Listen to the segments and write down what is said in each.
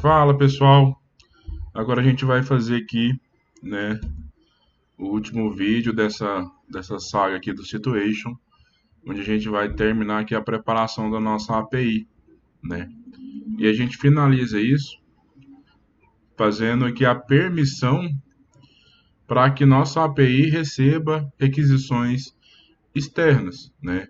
Fala pessoal, agora a gente vai fazer aqui, né, o último vídeo dessa saga aqui do Situation, onde a gente vai terminar aqui a preparação da nossa API, né? E a gente finaliza isso fazendo aqui a permissão para que nossa API receba requisições externas, né?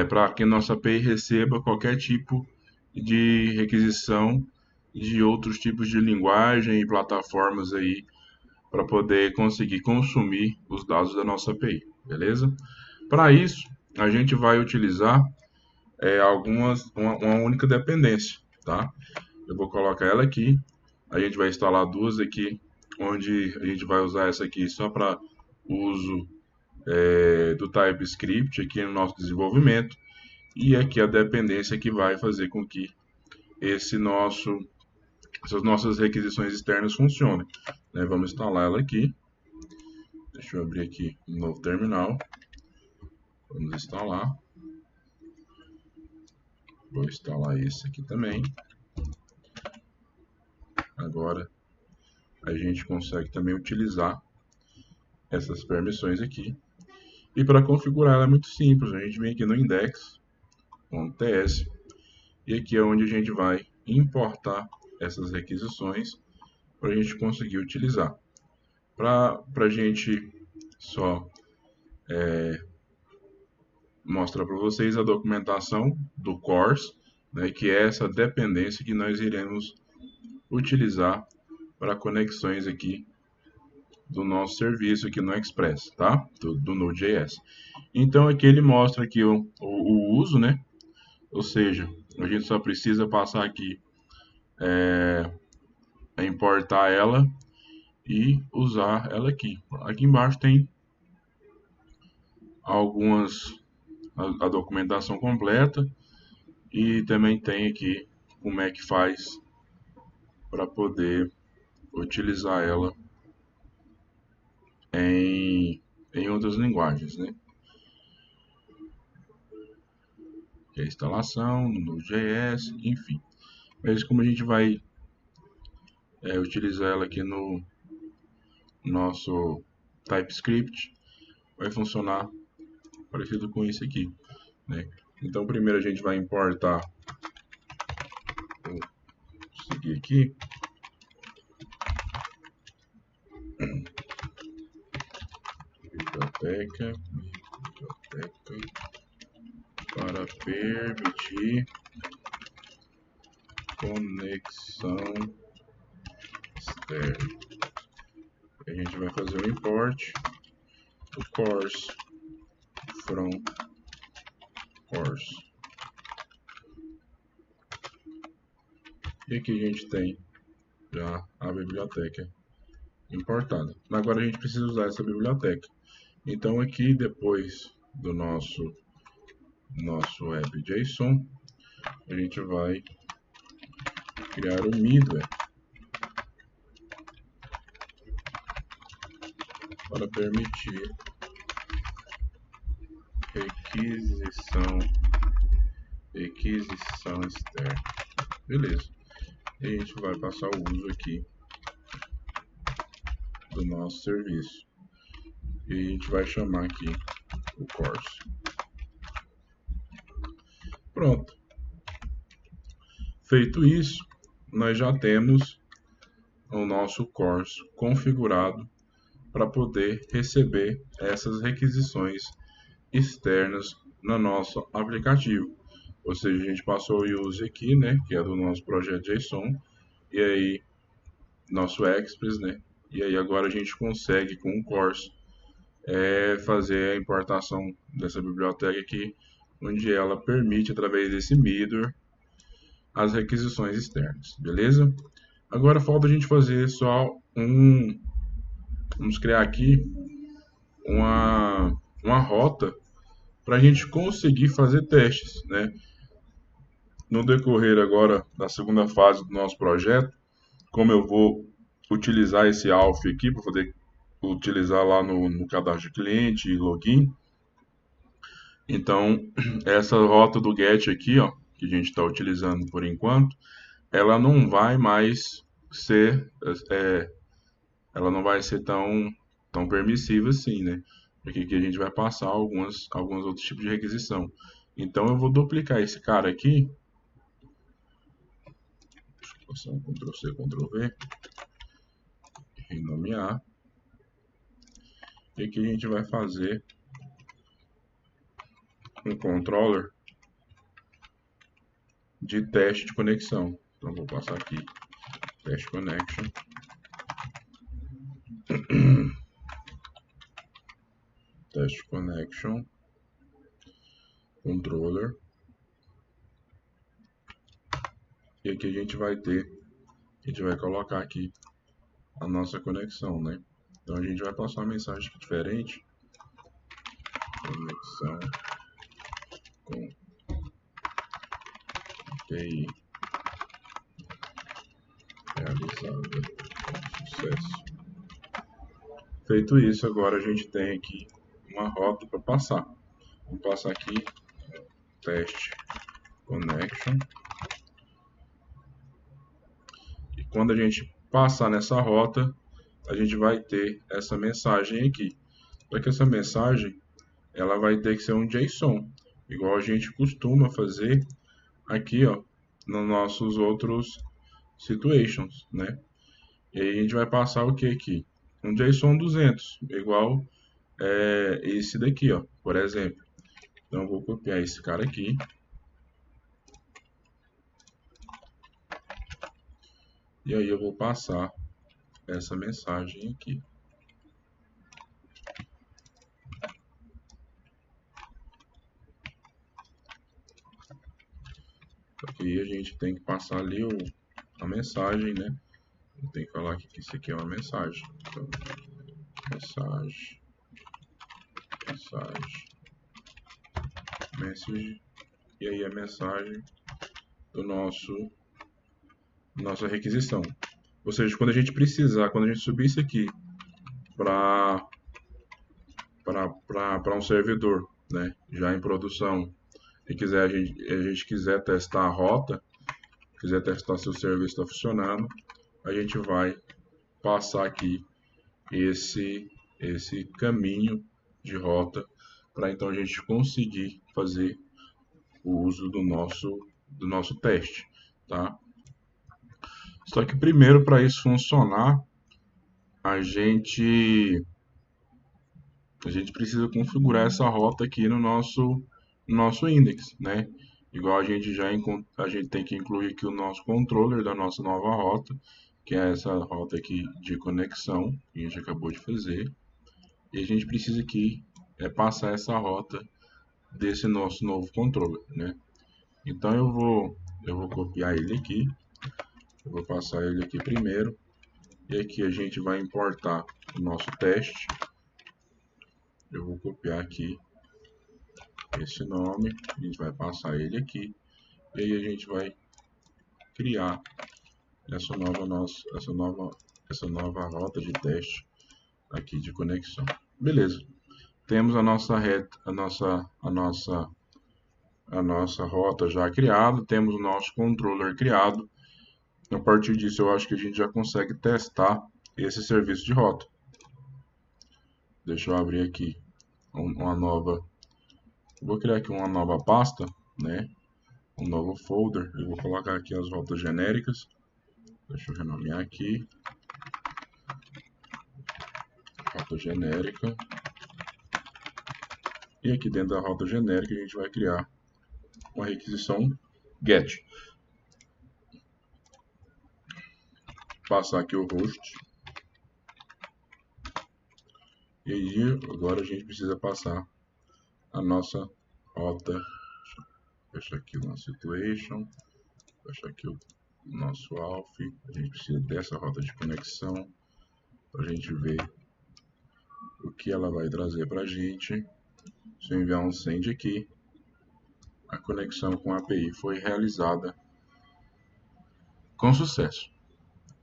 Para que nossa API receba qualquer tipo de requisição de outros tipos de linguagem e plataformas aí para poder conseguir consumir os dados da nossa API, beleza? Para isso, a gente vai utilizar uma única dependência, tá? Eu vou colocar ela aqui, a gente vai instalar duas aqui, onde a gente vai usar essa aqui só para uso do TypeScript aqui no nosso desenvolvimento, e aqui a dependência que vai fazer com que essas nossas requisições externas funcionem, né? Vamos instalar ela aqui. Deixa eu abrir aqui um novo terminal. Vamos instalar. Vou instalar esse aqui também. Agora a gente consegue também utilizar essas permissões aqui. E para configurar ela é muito simples. A gente vem aqui no index.ts e aqui é onde a gente vai importar essas requisições para a gente conseguir utilizar. Para a gente só mostrar para vocês a documentação do course, né, que é essa dependência que nós iremos utilizar para conexões aqui do nosso serviço aqui no Express, tá? Do Node.js. Então aqui ele mostra aqui o uso, né? Ou seja, a gente só precisa passar aqui a importar ela e usar ela aqui. Aqui embaixo tem a documentação completa e também tem aqui como é que faz para poder utilizar ela em outras linguagens, né? Que é a instalação no Node.js, enfim. Mas como a gente vai utilizar ela aqui no nosso TypeScript, vai funcionar parecido com isso aqui, né? Então primeiro a gente vai importar, vou seguir aqui, biblioteca para permitir conexão externa. A gente vai fazer o import do course from course. E aqui a gente tem já a biblioteca importada. Agora a gente precisa usar essa biblioteca. Então aqui depois do nosso app.json, a gente vai criar o middleware para permitir requisição externa. Beleza. E a gente vai passar o uso aqui do nosso serviço. E a gente vai chamar aqui o course. Pronto. Feito isso, nós já temos o nosso course configurado para poder receber essas requisições externas no nosso aplicativo. Ou seja, a gente passou o use aqui, né, que é do nosso projeto JSON, e aí nosso Express, né, e aí agora a gente consegue com o course fazer a importação dessa biblioteca aqui, onde ela permite através desse middleware as requisições externas, beleza? Agora falta a gente fazer só vamos criar aqui uma rota para a gente conseguir fazer testes, né? No decorrer agora da segunda fase do nosso projeto, como eu vou utilizar esse ALF aqui para poder utilizar lá no cadastro de cliente e login, então essa rota do GET aqui, ó, que a gente está utilizando por enquanto, ela não vai mais ser, ela não vai ser tão permissiva assim, né? Porque aqui a gente vai passar alguns outros tipos de requisição. Então eu vou duplicar esse cara aqui, passar um Ctrl C, Ctrl V, renomear, e aqui a gente vai fazer um controller de teste de conexão. Então vou passar aqui, test connection, test connection, controller, e aqui a gente vai colocar aqui a nossa conexão, né? Então a gente vai passar uma mensagem aqui diferente, conexão com API realizada com sucesso. Feito isso, agora a gente tem aqui uma rota para passar. Vamos passar aqui teste connection. E quando a gente passar nessa rota, a gente vai ter essa mensagem aqui. Só que essa mensagem, ela vai ter que ser um JSON, igual a gente costuma fazer aqui, ó, nos nossos outros situations, né? E aí a gente vai passar o que aqui? Um JSON 200, igual esse daqui, ó, por exemplo. Então eu vou copiar esse cara aqui. E aí eu vou passar essa mensagem aqui. Aqui a gente tem que passar ali a mensagem, né? Tem que falar aqui que isso aqui é uma mensagem. Então, message, e aí a mensagem do nossa requisição. Ou seja, quando a gente precisar, quando a gente subir isso aqui para um servidor, né, já em produção, e a gente quiser testar a rota, quiser testar se o serviço está funcionando, a gente vai passar aqui esse caminho de rota para então a gente conseguir fazer o uso do nosso teste, tá? Só que primeiro, para isso funcionar, a gente precisa configurar essa rota aqui no nosso index, né? Igual a gente tem que incluir aqui o nosso controller da nossa nova rota, que é essa rota aqui de conexão que a gente acabou de fazer. E a gente precisa aqui passar essa rota desse nosso novo controller, né? Então eu vou copiar ele aqui, eu vou passar ele aqui primeiro, e aqui a gente vai importar o nosso teste. Eu vou copiar aqui esse nome, a gente vai passar ele aqui, e aí a gente vai criar essa nova rota de teste aqui de conexão. Beleza. Temos a nossa rota já criada, temos o nosso controller criado. A partir disso, eu acho que a gente já consegue testar esse serviço de rota. Deixa eu abrir aqui uma nova. Vou criar aqui uma nova pasta, né? Um novo folder. Eu vou colocar aqui as rotas genéricas. Deixa eu renomear aqui. Rota genérica. E aqui dentro da rota genérica a gente vai criar uma requisição GET. Passar aqui o host. E aí agora a gente precisa passar a nossa rota. Fecha aqui o nosso situation. Fecha aqui o nosso alf. A gente precisa dessa rota de conexão para a gente ver o que ela vai trazer para a gente. Se eu enviar um send aqui, a conexão com a API foi realizada com sucesso.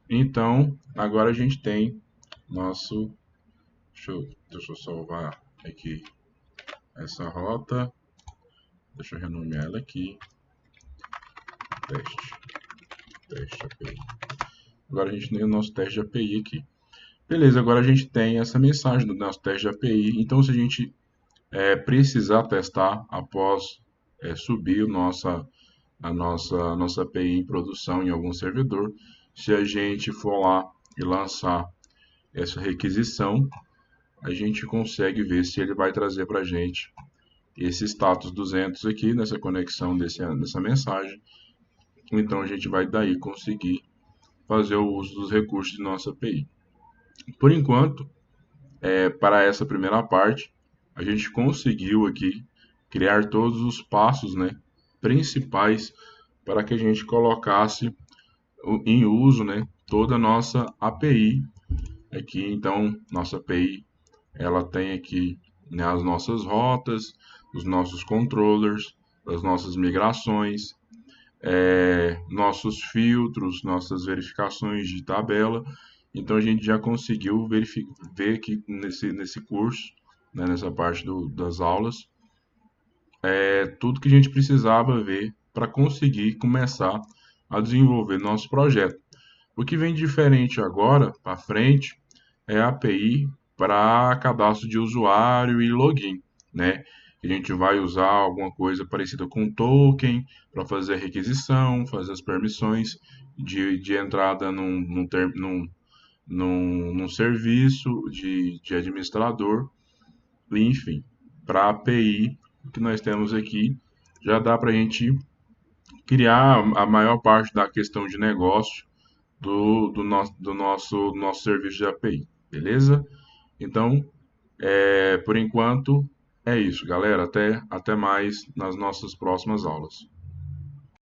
Então, agora a gente tem nosso... Deixa eu salvar aqui essa rota. Deixa eu renomear ela aqui. Teste. Teste API. Agora a gente tem o nosso teste de API aqui. Beleza, agora a gente tem essa mensagem do nosso teste de API. Então, se a gente precisar testar após subir a nossa API em produção em algum servidor, se a gente for lá e lançar essa requisição, a gente consegue ver se ele vai trazer para a gente esse status 200 aqui nessa conexão dessa mensagem. Então a gente vai daí conseguir fazer o uso dos recursos de nossa API. Por enquanto, para essa primeira parte, a gente conseguiu aqui criar todos os passos, né, principais para que a gente colocasse em uso, né, toda a nossa API aqui. Então, nossa API ela tem aqui, né, as nossas rotas, os nossos controllers, as nossas migrações, nossos filtros, nossas verificações de tabela. Então a gente já conseguiu ver aqui nesse curso, né, nessa parte das aulas, tudo que a gente precisava ver para conseguir começar a desenvolver nosso projeto. O que vem diferente agora para frente é a API para cadastro de usuário e login, né? A gente vai usar alguma coisa parecida com token para fazer a requisição, fazer as permissões de entrada num serviço de administrador, enfim. Para a API que nós temos aqui, já dá para a gente criar a maior parte da questão de negócio do nosso serviço de API, beleza? Então, por enquanto, é isso, galera. Até mais nas nossas próximas aulas.